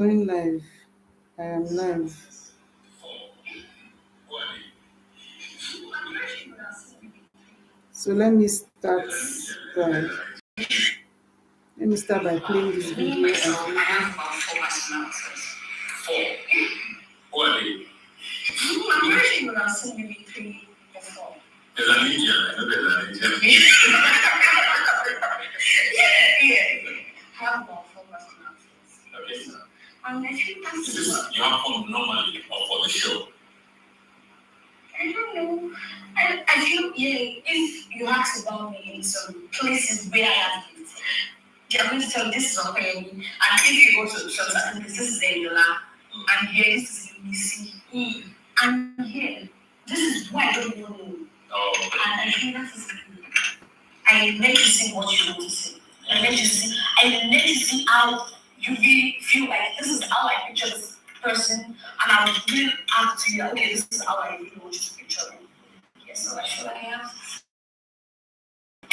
Going live. I am live. So by let me start by playing this video. I have about four personalities. Four. Who are they? I'm very sure I'll say maybe three or four. There's an Indian. I know there's an Indian. Yeah. I have about four personalities. Okay. So, and I think that's this is you have one normally or for the show. I don't know. I feel, if you ask about me in some places where I have lived, they're going to tell you this is okay. And if you go to certain places, this is Eniola. And here, this is Imisi. And here, this is who I don't even know. Oh, okay. And I think that is I let you see what you want to see. I let you see how you really feel like this is how I picture this person, and I would really ask to you, okay, this is how I really want you to picture me. Yes, so I feel like I have. I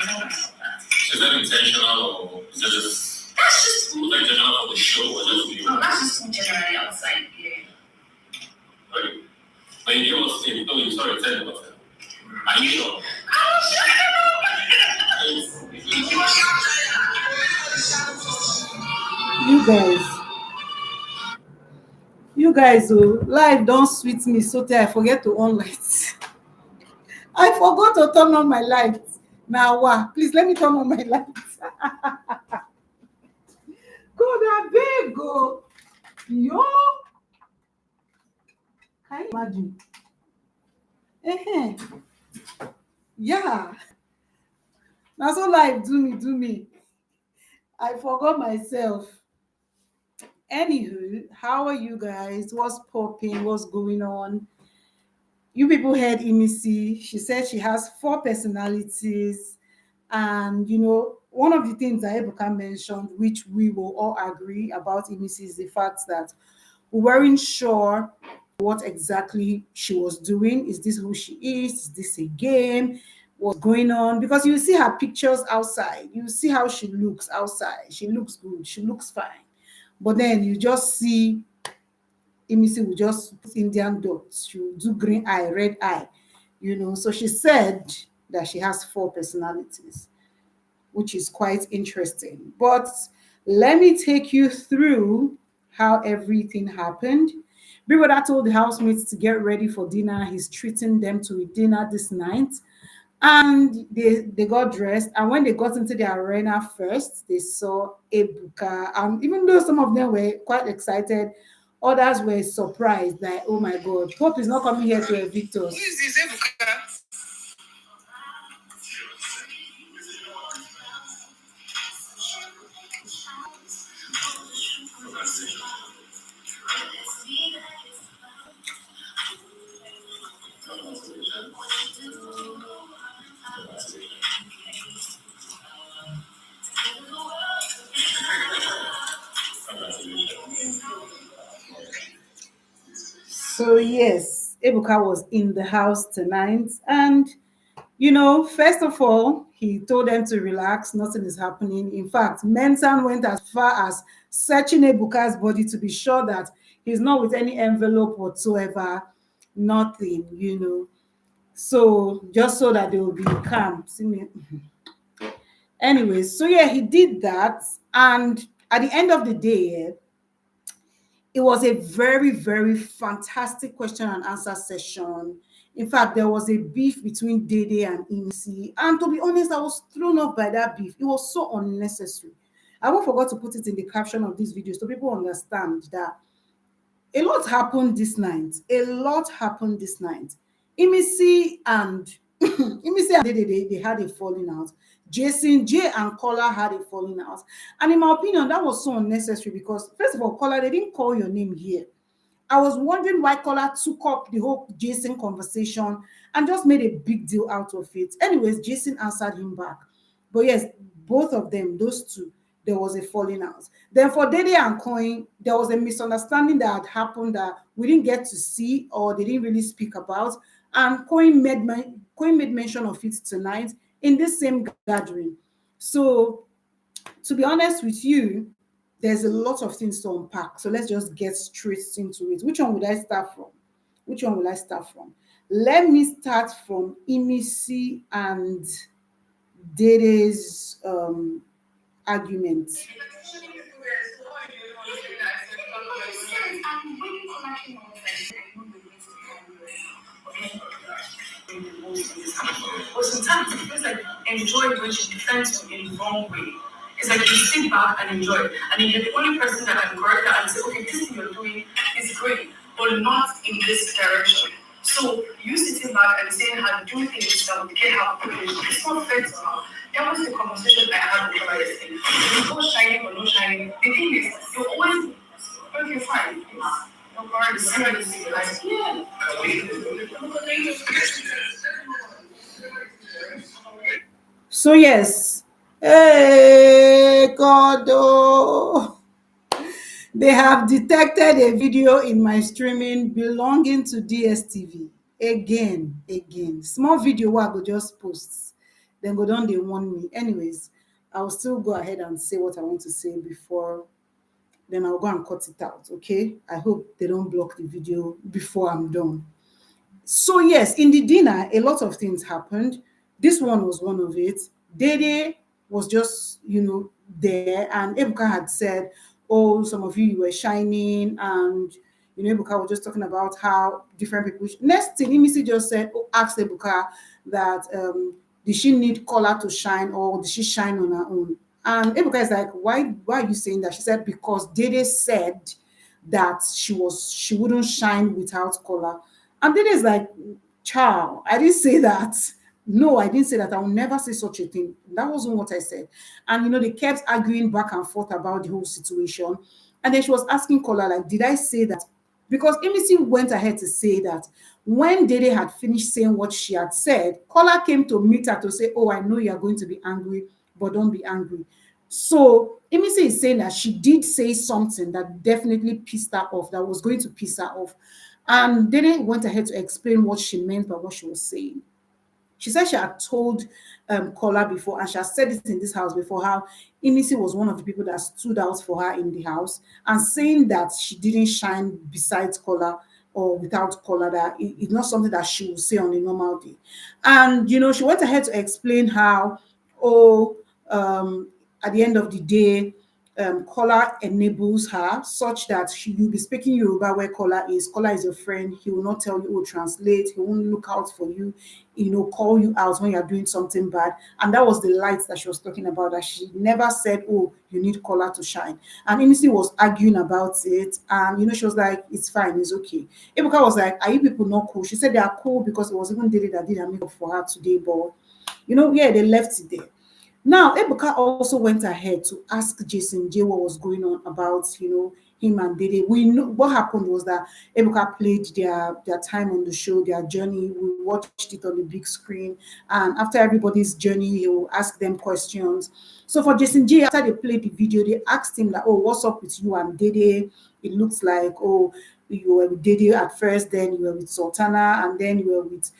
know myself that. Is that intentional or is that just? That's just intentional for the show or just you? No, that's just generally outside. Yeah. Right. But you also say, no, you started telling about it. Are you sure? You guys, life don't sweet me so that I forget to on lights. I forgot to turn on my lights. Now, please let me turn on my lights. God, I beg go. Yo. Can you imagine? Yeah. Now so life do me. I forgot myself. Anywho, how are you guys? What's popping? What's going on? You people heard Imisi. She said she has four personalities. And one of the things that Ebuka mentioned, which we will all agree about Imisi, is the fact that we weren't sure what exactly she was doing. Is this who she is? Is this a game? What's going on? Because you see her pictures outside. You see how she looks outside. She looks good. She looks fine. But then you just see Imisi will just put Indian dots. She will do green eye, red eye. So she said that she has four personalities, which is quite interesting. But let me take you through how everything happened. Big Brother told the housemates to get ready for dinner. He's treating them to a dinner this night. And they got dressed. And when they got into the arena first, they saw Ebuka. And even though some of them were quite excited, others were surprised that, oh my God, Pope is not coming here to evict us. Who is this Ebuka? So yes, Ebuka was in the house tonight, and first of all, he told them to relax, nothing is happening. In fact, Mensan went as far as searching Ebuka's body to be sure that he's not with any envelope whatsoever, nothing. So just so that they will be calm. See me. Anyways, so yeah, he did that, and at the end of the day, it was a very, very fantastic question and answer session. In fact, there was a beef between Dede and Imisi. And to be honest, I was thrown off by that beef. It was so unnecessary. I won't forget to put it in the caption of this video so people understand that a lot happened this night. A lot happened this night. Imisi and Imisi and Dede, they had a falling out. Jason J and Kola had a falling out. And in my opinion, that was so unnecessary because, first of all, Kola, they didn't call your name here. I was wondering why Kola took up the whole Jason conversation and just made a big deal out of it. Anyways, Jason answered him back. But yes, both of them, those two, there was a falling out. Then for Dede and Coin, there was a misunderstanding that had happened that we didn't get to see or they didn't really speak about. And Coin made mention of it tonight in this same gathering. So, to be honest with you, there's a lot of things to unpack. So let's just get straight into it. Which one would I start from? Which one will I start from? Let me start from Imisi and Dede's argument. But sometimes it feels like enjoy when she defends you in the wrong way. It's like you sit back and enjoy it. And if you're the only person that can correct that and say, okay, this thing you're doing is great, but not in this direction. So you sitting back and saying how to do things that would get her punished, it's not fair to her. That was the conversation I had with her yesterday. You go shining or no shining. The thing is, you always okay, fine. No problem. Yeah. So yes, hey God, oh, they have detected a video in my streaming belonging to DSTV. Again, small video wey I go just post, then go down. They warn me. Anyways, I'll still go ahead and say what I want to say before. Then I'll go and cut it out. Okay. I hope they don't block the video before I'm done. So yes, in the dinner, a lot of things happened. This one was one of it. Dede was just, there, and Ebuka had said, "Oh, some of you were shining," and Ebuka was just talking about how different people. Next thing, Imisi just said, asked Ebuka that did she need color to shine or did she shine on her own? And Ebuka is like, why are you saying that? She said because Dede said that she wouldn't shine without color. And then it's like, child, I didn't say that. No, I didn't say that. I will never say such a thing. That wasn't what I said. And they kept arguing back and forth about the whole situation. And then she was asking Kola, like, did I say that? Because Emisi went ahead to say that when Dede had finished saying what she had said, Kola came to meet her to say, "Oh, I know you are going to be angry, but don't be angry." So Emisi is saying that she did say something that definitely pissed her off, that was going to piss her off. And Dede went ahead to explain what she meant by what she was saying. She said she had told Kola before, and she has said it in this house before, how Imisi was one of the people that stood out for her in the house, and saying that she didn't shine besides Kola or without Kola, that it's not something that she would say on a normal day. And, she went ahead to explain how, oh, at the end of the day, Kola enables her such that you'll be speaking Yoruba where Kola is. Kola is your friend. He will not tell you, oh, translate. He won't look out for you, call you out when you're doing something bad. And that was the light that she was talking about, that she never said, oh, you need Kola to shine. And Imisi was arguing about it. And, she was like, it's fine, it's okay. Ebuka was like, are you people not cool? She said they are cool because it was even Dede that did a makeup for her today. But, yeah, they left it there. Now, Ebuka also went ahead to ask Jason J what was going on about, him and Dede. We know what happened was that Ebuka played their time on the show, their journey. We watched it on the big screen. And after everybody's journey, he will ask them questions. So for Jason J, after they played the video, they asked him that, oh, what's up with you and Dede? It looks like, oh, you were with Dede at first, then you were with Sultana, and then you were with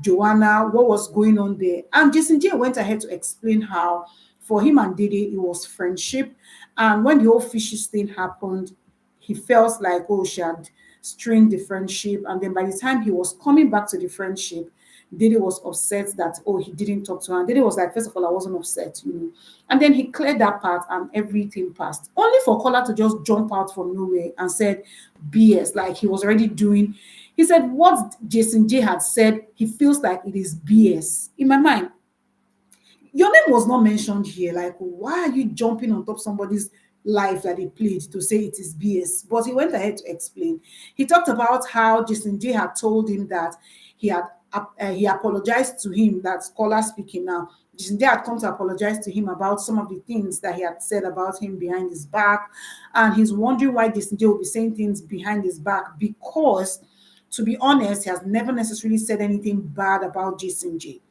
Joanna, what was going on there. And Jason J went ahead to explain how for him and Dede, it was friendship. And when the whole fishes thing happened, he felt like, oh, she had strained the friendship. And then by the time he was coming back to the friendship, Dede was upset that, oh, he didn't talk to her. And Dede was like, first of all, I wasn't upset. And then he cleared that part and everything passed. Only for Kola to just jump out from nowhere and said BS, like he was already doing. He said what Jason J had said, he feels like it is BS. In my mind, your name was not mentioned here. Like, why are you jumping on top somebody's life that they played to say it is BS? But he went ahead to explain. He talked about how Jason J had told him that he apologized to him. That scholar speaking now. Jason J had come to apologize to him about some of the things that he had said about him behind his back, and he's wondering why Jason J will be saying things behind his back, because, to be honest, he has never necessarily said anything bad about Jason J.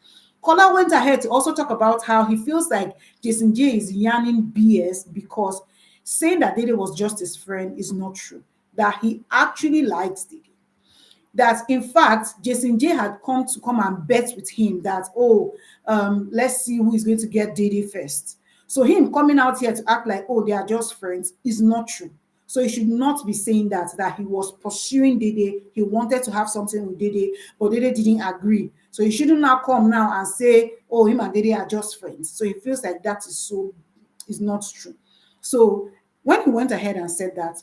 Kola went ahead to also talk about how he feels like Jason J is yarning BS, because saying that Dede was just his friend is not true. That he actually likes Dede. That in fact, Jason J had come and bet with him that, oh, let's see who is going to get Dede first. So him coming out here to act like, oh, they are just friends is not true. So he should not be saying that he was pursuing Dede. He wanted to have something with Dede, but Dede didn't agree. So he shouldn't now come now and say, oh, him and Dede are just friends. So he feels like that is not true. So when he went ahead and said that,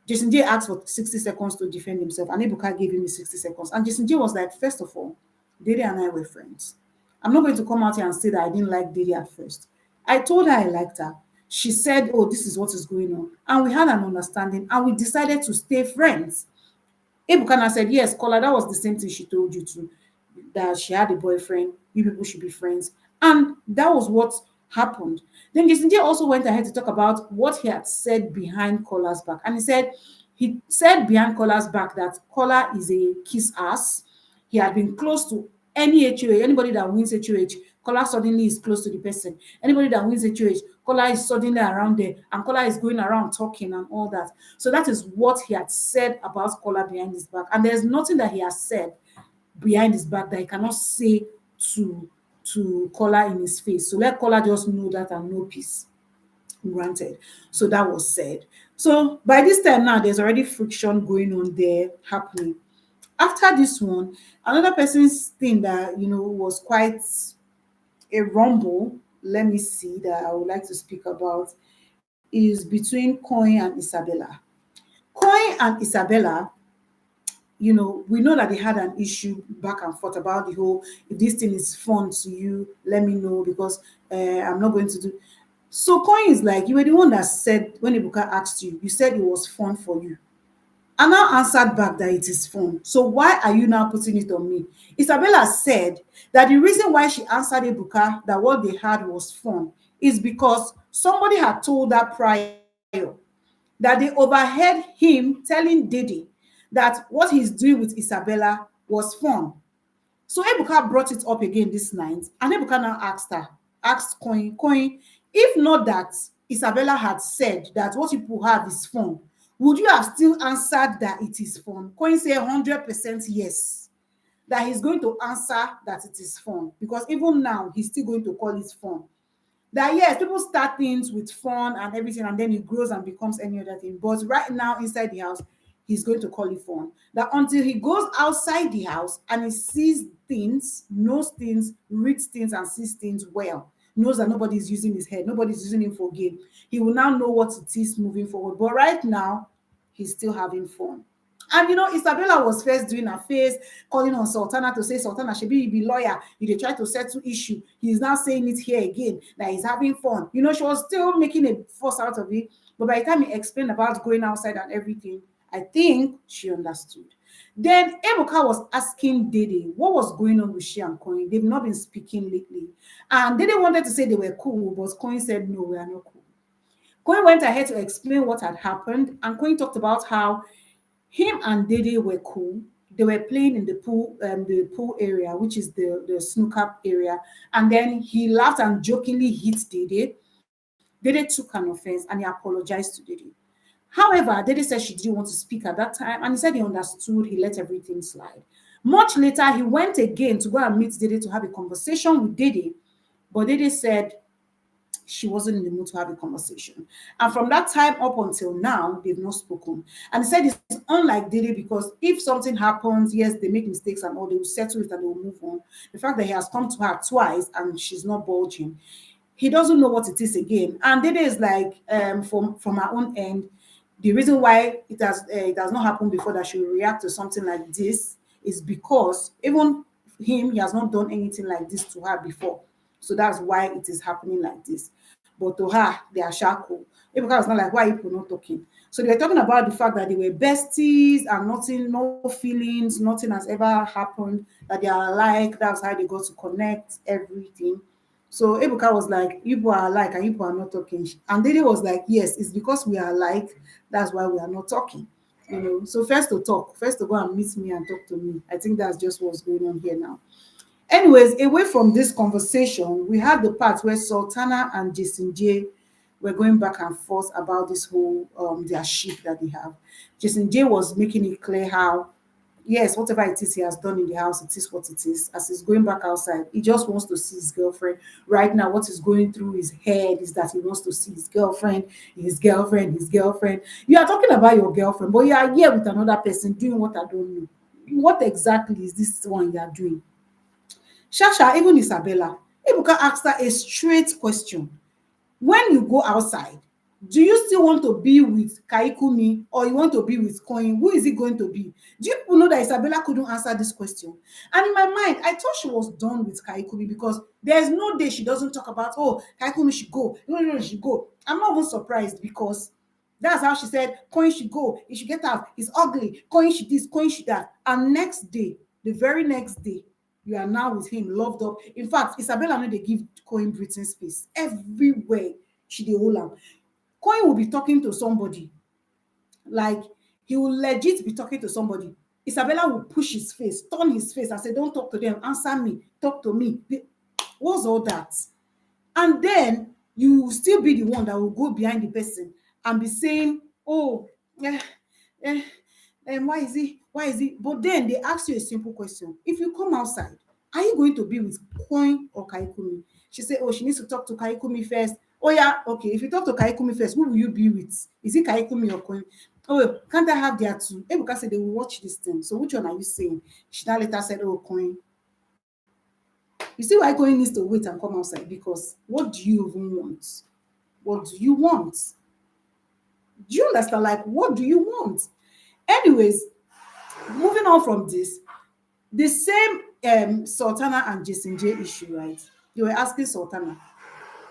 Jason J asked for 60 seconds to defend himself, and Ebuka gave him his 60 seconds. And Jason J was like, first of all, Dede and I were friends. I'm not going to come out here and say that I didn't like Dede at first. I told her I liked her. She said, oh, this is what is going on. And we had an understanding, and we decided to stay friends. Ebuka said, yes, Kola, that was the same thing she told you too, that she had a boyfriend, you people should be friends. And that was what happened. Then Jason J also went ahead to talk about what he had said behind Kola's back. And he said behind Kola's back that Kola is a kiss ass. He had been close to any HOH, anybody that wins HOH, Kola suddenly is close to the person. Anybody that wins HOH, Kola is suddenly around there, and Kola is going around talking and all that. So that is what he had said about Kola behind his back. And there's nothing that he has said behind his back that he cannot say to Kola in his face. So let Kola just know that and know peace. Granted. So that was said. So by this time now, there's already friction going on there happening. After this one, another person's thing that was quite a rumble, let me see, that I would like to speak about is between Coin and Isabella. Coin and Isabella, we know that they had an issue back and forth about the whole, if this thing is fun to you, let me know, because I'm not going to do. So Coin is like, you were the one that said, when Ebuka asked you, you said it was fun for you. I now answered back that it is fun. So why are you now putting it on me? Isabella said that the reason why she answered Ebuka that what they had was fun is because somebody had told her prior that they overheard him telling Diddy that what he's doing with Isabella was fun. So Ebuka brought it up again this night, and Ebuka now asked Coin, if not that Isabella had said that what people have is fun, would you have still answered that it is fun? Coin said 100% yes, that he's going to answer that it is fun, because even now he's still going to call it fun. That yes, people start things with fun and everything, and then it grows and becomes any other thing. But right now, inside the house, he's going to call it fun. That until he goes outside the house and he sees things, knows things, reads things, and sees things well, knows that nobody's using his head, nobody's using him for game, he will now know what it is moving forward. But right now, he's still having fun. And Isabella was first doing her face, calling on Sultana to say, Sultana, Shebi, you be lawyer, you dey try to settle issue. He's now saying it here again, that he's having fun. She was still making a fuss out of it. But by the time he explained about going outside and everything, I think she understood. Then Ebuka was asking Dede what was going on with she and Coin. They've not been speaking lately. And Dede wanted to say they were cool, but Coin said, no, we are not cool. Coin went ahead to explain what had happened, and Coin talked about how him and Dede were cool. They were playing in the pool area, which is the snooker area. And then he laughed and jokingly hit Dede. Dede took an offense and he apologized to Dede. However, Dede said she didn't want to speak at that time, and he said he understood, he let everything slide. Much later, he went again to go and meet Dede to have a conversation with Dede, but Dede said she wasn't in the mood to have a conversation. And from that time up until now, they've not spoken. And he said it's unlike Dede, because if something happens, yes, they make mistakes and all, they will settle it and they will move on. The fact that he has come to her twice and she's not bulging, he doesn't know what it is again. And Dede is like, from her own end, the reason why it has not happened before that she will react to something like this is because even him, he has not done anything like this to her before. So that's why it is happening like this. But to her, they are shackle. Ebuka was not like, why are people not talking? So they were talking about the fact that they were besties and nothing, no feelings, nothing has ever happened, that they are alike. That's how they got to connect everything. So Ebuka was like, you are alike and you are not talking. And Dede was like, yes, it's because we are alike. That's why we are not talking. So first to talk, first to go and meet me and talk to me. I think that's just what's going on here now. Anyways, away from this conversation, we had the part where Sultana and Jason J were going back and forth about this whole their ship that they have. Jason J was making it clear how yes, whatever it is he has done in the house, it is what it is. As he's going back outside, he just wants to see his girlfriend. Right now, what is going through his head is that he wants to see his girlfriend, his girlfriend, his girlfriend. You are talking about your girlfriend, but you are here with another person doing what I don't know. What exactly is this one you are doing? Shasha, even Isabella, Ebuka asked her a straight question. When you go outside, do you still want to be with Kaikumi or you want to be with Coin? Who is it going to be? Do you people know that Isabella couldn't answer this question? And in my mind, I thought she was done with Kaikumi because there's no day she doesn't talk about, oh, Kaikumi should go. No, no, no, she should go. I'm not even surprised because that's how she said, Coin should go. He should get out. He's ugly. Coin should this, Coin should that. And next day, the very next day, you are now with him, loved up. In fact, Isabella know they give Coin breathing space everywhere. She dey hold am. Coin will be talking to somebody, like he will legit be talking to somebody. Isabella will push his face, turn his face, and say, "Don't talk to them. Answer me. Talk to me." What's all that? And then you will still be the one that will go behind the person and be saying, "Oh, eh, eh, why is he? Why is he?" But then they ask you a simple question: if you come outside, are you going to be with Coin or Kaikumi? She said, "Oh, she needs to talk to Kaikumi first." Oh yeah, okay. If you talk to Kaikumi first, who will you be with? Is it Kaikumi or Coin? Oh, can't I have their two? Ebuka said they will watch this thing. So which one are you saying? She now later said, "Oh, Coin." You see why Coin needs to wait and come outside because what do you even want? What do you want? Do you understand? Like, what do you want? Anyways, moving on from this, the same Sultana and Jason J issue, right? They were asking Sultana,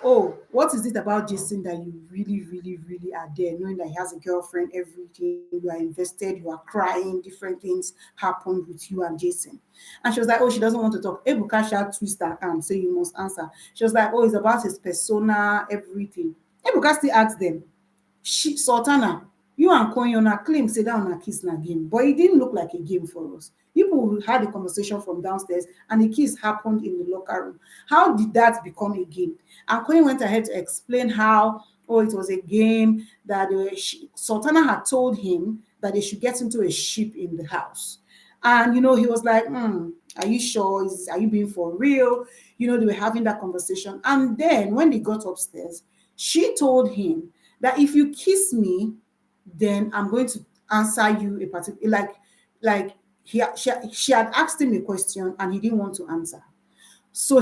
oh, what is it about Jason that you really, really, really are there, knowing that he has a girlfriend, everything, you are invested, you are crying, different things happened with you and Jason. And she was like, oh, she doesn't want to talk. Ebuka shall twist her arm, so you must answer. She was like, oh, it's about his persona, everything. Ebuka still asked them, she Sultana, you and Koyona claim say that una kiss na game, but it didn't look like a game for us. People had a conversation from downstairs, and the kiss happened in the locker room. How did that become a game? And Koyin went ahead to explain how, oh, it was a game that Sultana had told him that they should get into a ship in the house. And he was like, are you sure? Are you being for real? They were having that conversation. And then when they got upstairs, she told him that if you kiss me, then I'm going to answer you a particular like she had asked him a question and he didn't want to answer. So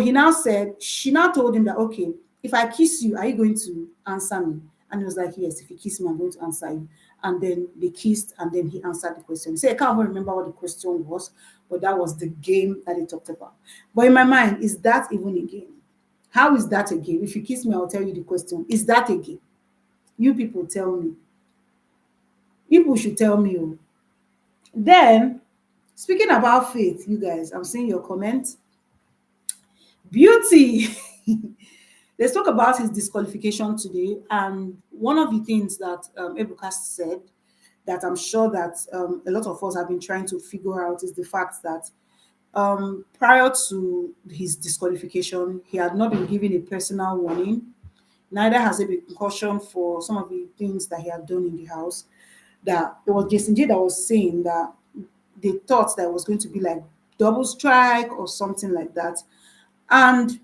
she now told him that, okay, if I kiss you, are you going to answer me? And he was like, yes, if you kiss me, I'm going to answer you. And then they kissed and then he answered the question. He said, I can't even remember what the question was, but that was the game that they talked about. But in my mind, is that even a game? How is that a game? If you kiss me, I'll tell you the question. Is that a game? You people tell me. People should tell me. Oh. Then, speaking about faith, you guys, I'm seeing your comment. Beauty. Let's talk about his disqualification today. And one of the things that Ebuka said that I'm sure that a lot of us have been trying to figure out is the fact that prior to his disqualification, he had not been given a personal warning. Neither has he been cautioned for some of the things that he had done in the house. That it was Jason J that was saying that they thought that it was going to be like double strike or something like that. And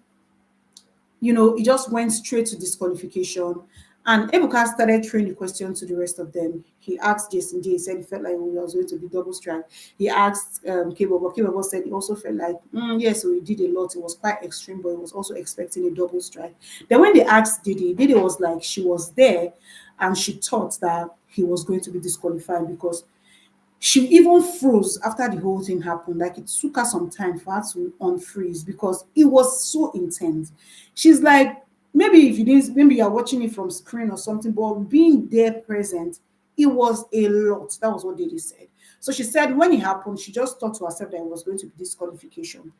he just went straight to disqualification. And Ebuka started throwing the question to the rest of them. He asked Jason J, he said he felt like it was going to be double strike. He asked Kebobo. Kebobo said he also felt like, yes, so he did a lot. It was quite extreme, but he was also expecting a double strike. Then when they asked Didi was like, she was there and she thought that he was going to be disqualified because she even froze after the whole thing happened. Like it took her some time for her to unfreeze because it was so intense. She's like, maybe if you didn't, maybe you're watching it from screen or something, but being there present, it was a lot. That was what Didi said. So she said when it happened, she just thought to herself that it was going to be disqualification.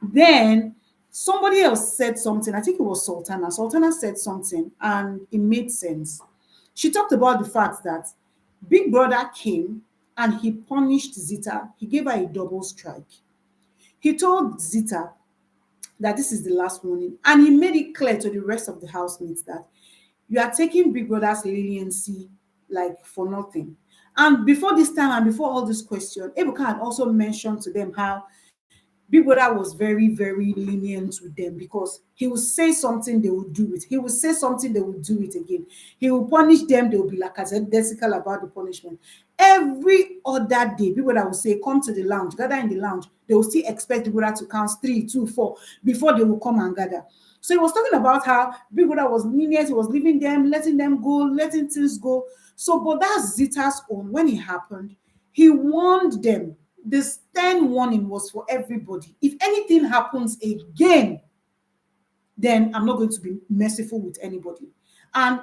Then somebody else said something. I think it was Sultana. Sultana said something and it made sense. She talked about the fact that Big Brother came and he punished Zita. He gave her a double strike. He told Zita that this is the last warning, and he made it clear to the rest of the housemates that you are taking Big Brother's leniency like for nothing. And before this time and before all this question, Ebuka had also mentioned to them how Big Brother was very, very lenient with them because he will say something, they will do it. He will say something, they will do it again. He will punish them, they will be like lackadaisical about the punishment. Every other day, Big Brother will say, come to the lounge, gather in the lounge. They will still expect Big Brother to count 3, 2, 4 before they will come and gather. So he was talking about how Big Brother was lenient, he was leaving them, letting them go, letting things go. So, but that's Zita's own. When it happened, he warned them. The stern warning was for everybody. If anything happens again, then I'm not going to be merciful with anybody. And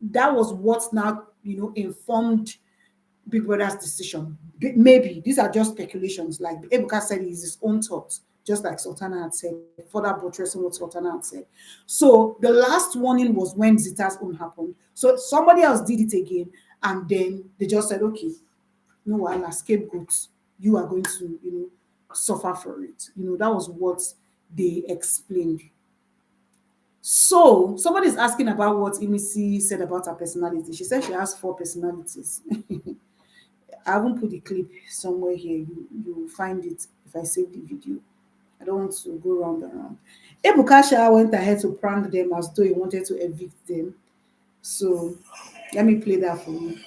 that was what now informed Big Brother's decision. Maybe these are just speculations. Like Ebuka said, it's his own thoughts, just like Sultana had said, further buttressing what Sultana had said. So the last warning was when Zita's own happened. So somebody else did it again, and then they just said, okay, no wahala, scapegoats, you are going to, suffer for it. That was what they explained. So somebody is asking about what Imisi said about her personality. She said she has 4 personalities. I haven't put the clip somewhere here. You will find it if I save the video. I don't want to go round and round. Ebuka Sha went ahead to prank them as though he wanted to evict them. So let me play that for you.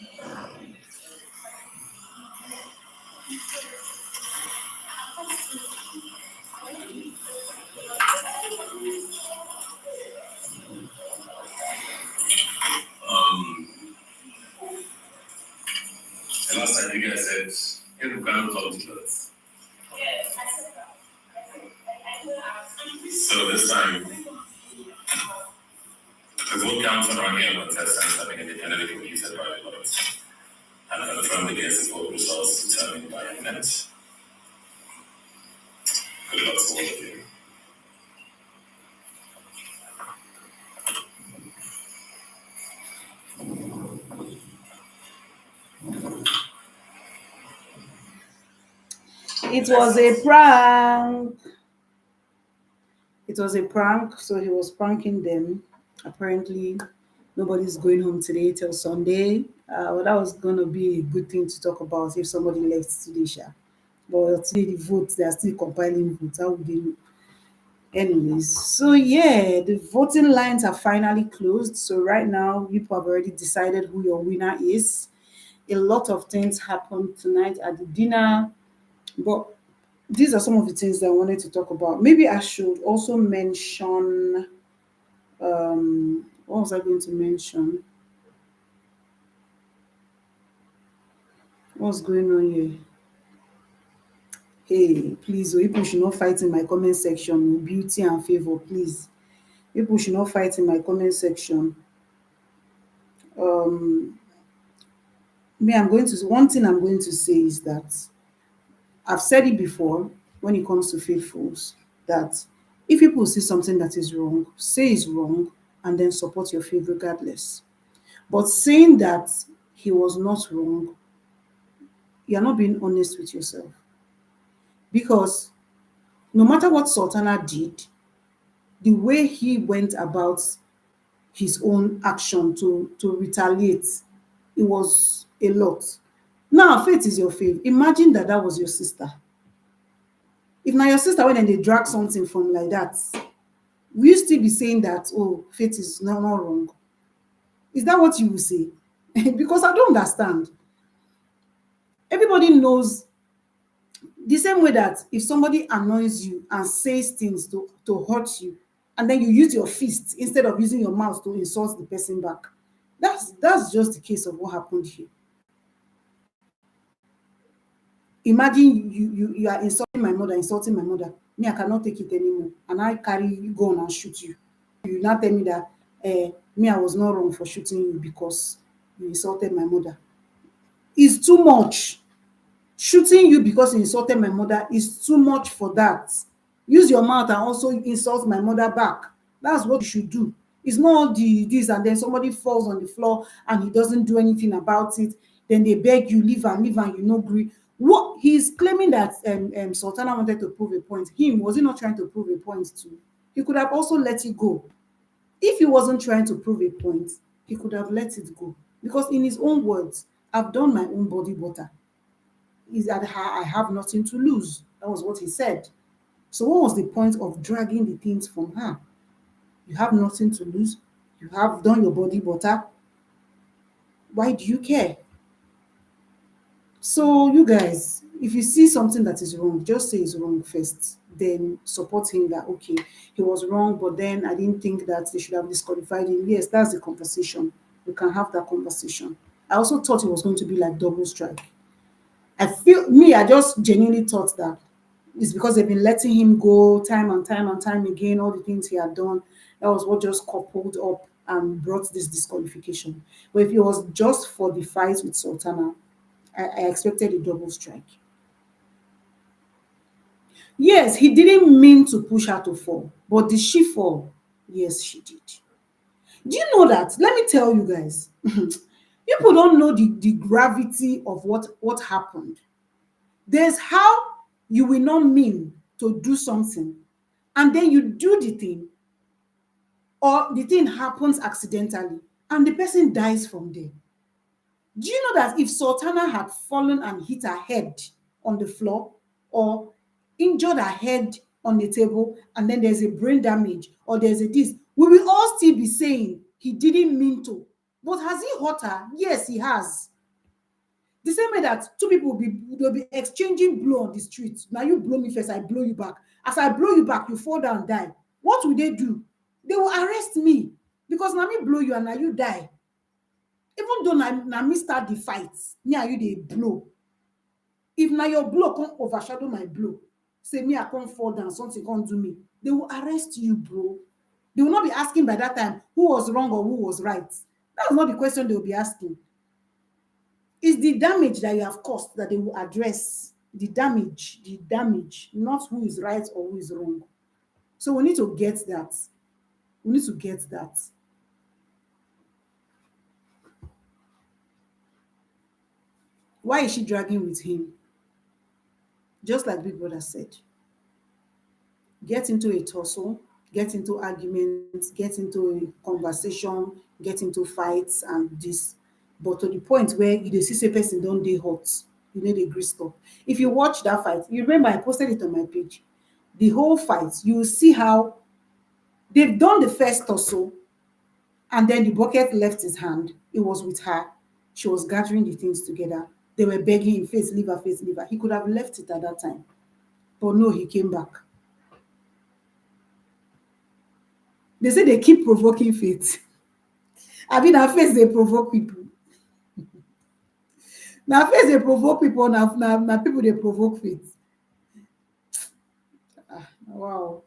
The last time you guys said, you cannot talk to us. So this time, the vote counts around here contestants having independently completed by the votes and confirmed against the vote results determined by a minute. Good luck to all of you. It was a prank. It was a prank, so he was pranking them. Apparently, nobody's going home today till Sunday. Well, that was going to be a good thing to talk about if somebody left today, Sha. But today, the votes, they are still compiling votes. How would they know? Anyways, so yeah, the voting lines are finally closed. So right now, people have already decided who your winner is. A lot of things happened tonight at the dinner, but these are some of the things that I wanted to talk about. Maybe I should also mention what was I going to mention? What's going on here? Hey, please, people should not fight in my comment section. Beauty and favor, please. People should not fight in my comment section. Um, one thing I'm going to say is that I've said it before when it comes to faithfuls that if people see something that is wrong, say it's wrong and then support your faith regardless. But saying that he was not wrong, you're not being honest with yourself. Because no matter what Sultana did, the way he went about his own action to retaliate, it was a lot. Now, faith is your faith. Imagine that that was your sister. If now your sister when they drag something from like that, will you still be saying that, oh, faith is not wrong? Is that what you will say? Because I don't understand. Everybody knows the same way that if somebody annoys you and says things to hurt you, and then you use your fist instead of using your mouth to insult the person back. That's just the case of what happened here. Imagine you are insulting my mother. Me, I cannot take it anymore. And I carry you gun and shoot you. You now tell me that me, I was not wrong for shooting you because you insulted my mother. It's too much. Shooting you because you insulted my mother is too much for that. Use your mouth and also insult my mother back. That's what you should do. It's not this and then somebody falls on the floor and he doesn't do anything about it. Then they beg you, leave and you no agree. What he's claiming that Sultana wanted to prove a point. Him, was he not trying to prove a point too? He could have also let it go. If he wasn't trying to prove a point, he could have let it go. Because in his own words, I've done my own body butter. Is that I have nothing to lose. That was what he said. So what was the point of dragging the things from her? You have nothing to lose. You have done your body butter. Why do you care? So you guys, if you see something that is wrong, just say it's wrong first. Then support him that okay, he was wrong, but then I didn't think that they should have disqualified him. Yes, that's the conversation. We can have that conversation. I also thought it was going to be like double strike. I just genuinely thought that it's because they've been letting him go time and time and time again, all the things he had done. That was what just coupled up and brought this disqualification. But if it was just for the fight with Sultana, I expected a double strike. Yes, he didn't mean to push her to fall, but did she fall? Yes, she did. Do you know that? Let me tell you guys. People don't know the gravity of what happened. There's how you will not mean to do something, and then you do the thing, or the thing happens accidentally, and the person dies from there. Do you know that if Sultana had fallen and hit her head on the floor or injured her head on the table and then there's a brain damage or there's a this, we will all still be saying he didn't mean to. But has he hurt her? Yes, he has. The same way that two people will be exchanging blow on the street. Now you blow me first, I blow you back. As I blow you back, you fall down and die. What will they do? They will arrest me because now me blow you and now you die. Even though na me start the fight, me and you dey blow. If na your blow come overshadow my blow, say me I come fall down, something come do me, they will arrest you, bro. They will not be asking by that time who was wrong or who was right. That's not the question they will be asking. It's the damage that you have caused that they will address. The damage, not who is right or who is wrong. So we need to get that. We need to get that. Why is she dragging with him? Just like Big Brother said, get into a tussle, get into arguments, get into a conversation, get into fights and this. But to the point where you dey see say person don dey hot, you need a gree stop. If you watch that fight, you remember I posted it on my page. The whole fight, you will see how they've done the first tussle, and then the bucket left his hand. It was with her. She was gathering the things together. They were begging him, face, leave her, face, leave her. He could have left it at that time. But no, he came back. They say they keep provoking faith. I mean, our face they provoke people. Now face they provoke people. Now people they provoke faith. Wow.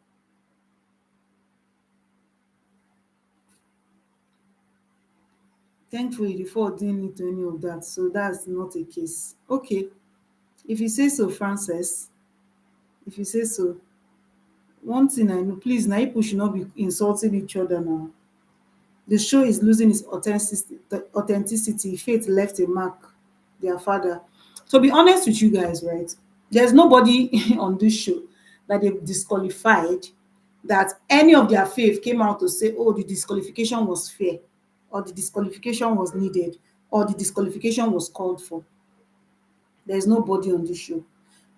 Thankfully, the fault didn't lead to any of that, so that's not a case. Okay, if you say so, Frances. If you say so, one thing I know, please, now people should not be insulting each other now. The show is losing its authenticity. Faith left a mark, their father. To be honest with you guys, right? There's nobody on this show that they've disqualified that any of their faith came out to say, oh, the disqualification was fair, or the disqualification was needed, or the disqualification was called for. There's nobody on this show.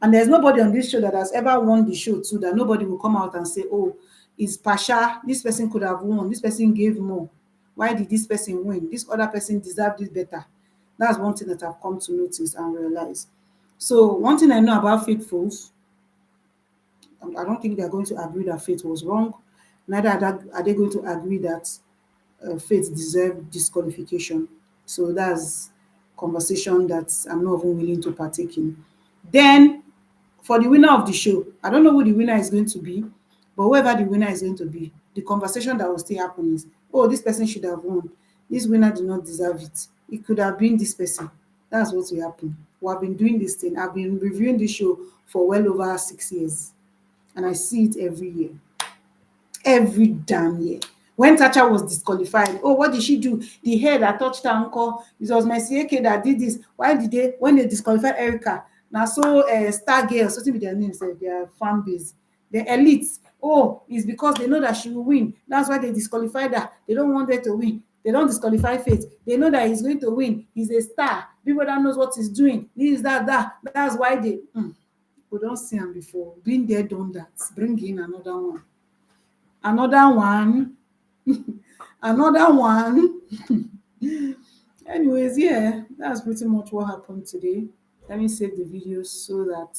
And there's nobody on this show that has ever won the show too, that nobody will come out and say, oh, it's Pasha, this person could have won, this person gave more. Why did this person win? This other person deserved it better. That's one thing that I've come to notice and realize. So one thing I know about faithfuls, I don't think they're going to agree that Faith was wrong. Neither are they going to agree that Faith deserved disqualification. So that's conversation that I'm not even willing to partake in. Then for the winner of the show, I don't know who the winner is going to be, but whoever the winner is going to be, the conversation that will still happen is, oh, this person should have won. This winner did not deserve it. It could have been this person. That's what will happen. We have been doing this thing. I've been reviewing this show for well over 6 years, and I see it every year. Every damn year. When Tacha was disqualified, oh, what did she do? The hair that touched her uncle, it was Mercy Eke that did this. Why did they, when they disqualified Erica? Now, so Star Girl, something with their names, their fan base, the elites. Oh, it's because they know that she will win. That's why they disqualified her. They don't want her to win. They don't disqualify Faith. They know that he's going to win. He's a star. People that knows what he's doing. This, that. That's why they we don't see him before. Been there, done that. Bring in another one. Another one. Another one. Anyways, yeah, that's pretty much what happened today. Let me save the video so that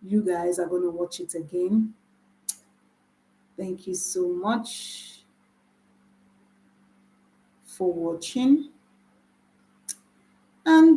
you guys are going to watch it again. Thank you so much for watching.